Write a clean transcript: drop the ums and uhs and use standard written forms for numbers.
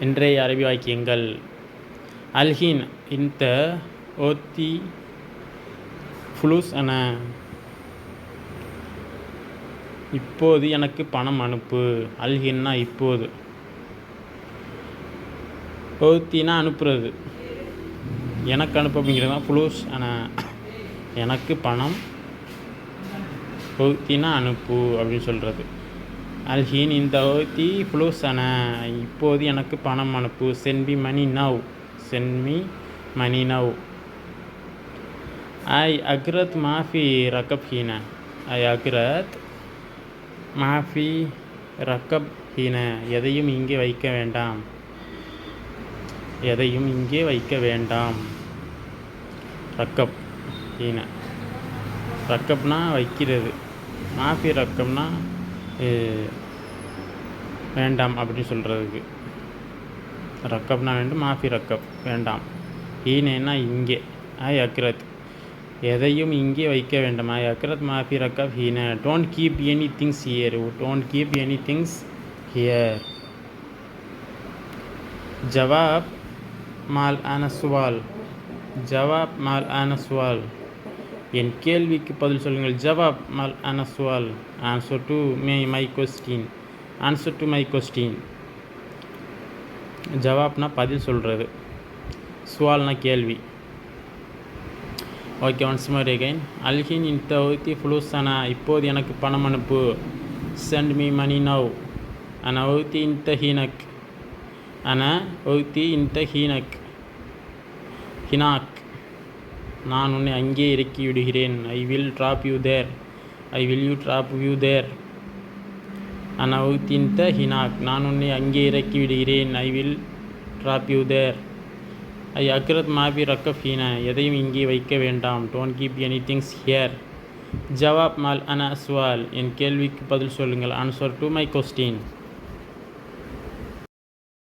இன்றைய அரபி வாக்கியங்கள். அல்ஹீன் இந்த ஓத்தி ஃபுலூஸ் அன, இப்போது எனக்கு பணம் அனுப்பு. அல்ஹீன்னா இப்போது, ஓத்தினா அனுப்புறது, எனக்கு அனுப்பு அப்படிங்கிறது தான் ஃபுலூஸ் அன, எனக்கு பணம். ஓத்தினா அனுப்பு அப்படின்னு சொல்கிறது. அல்ஹீன் இந்த ஓத்தி ஃபுலூஸ் அன, இப்போது எனக்கு பணம் அனுப்பு. சென்மி மணி நவ், சென்மி மணி நவ். ஐ அக்ரத் மாஃபி ரக்கப் ஹீன, ஐ அக்ரத் மாஃபி ரக்கப் ஹீன, எதையும் இங்கே வைக்க வேண்டாம், எதையும் இங்கே வைக்க வேண்டாம். ரக்கப் ஹீன, ரக்கப்னா வைக்கிறது, மாஃபி ரக்கப்னா வேண்டாம் அப்படின்னு சொல்கிறதுக்கு. ரக்கப்னா வேண்டும், மாஃபி ரக்கப் வேண்டாம். ஹீனேன்னா இங்கே. ஐ அக்ரத் எதையும் இங்கே வைக்க வேண்டாம். ஐ அக்ரத் மாஃபி ரக்கப் ஹீன. Don't keep any things here, don't keep any things here. ஜவாப் மால் ஆன சுவால், ஜவாப் மால் ஆன சுவால், என் கேள்விக்கு பதில் சொல்லுங்கள். ஜவாப் மால் ஆன சுவால், answer to my question, answer to my question. ஜவாப்னா பதில் சொல்கிறது, சுவால்னா கேள்வி. Okay, once more again. அல்ஹீன் இந்த ஓத்தி ஃபுலூஸ் அனா, இப்போது எனக்கு பணம் அனுப்பு. Send me money now. அனா ஓத்தி இந்த ஹீனக், அனா ஓத்தி இந்த ஹீனக், ஹினாக், நான் உன்னை அங்கே இறக்கி விடுகிறேன். I will drop you there, I will you drop you there. அனா ஓத்தி இந்த ஹினாக், நான் உன்னை அங்கே இறக்கி விடுகிறேன். I will drop you there. ஐ அக்ரத் மாஃபி ரக்கப் ஹீன, எதையும் இங்கே வைக்க வேண்டாம். Don't keep any things here. ஜவாப் மால் அன சுவால், என் கேள்விக்கு பதில் சொல்லுங்கள். Answer to my question.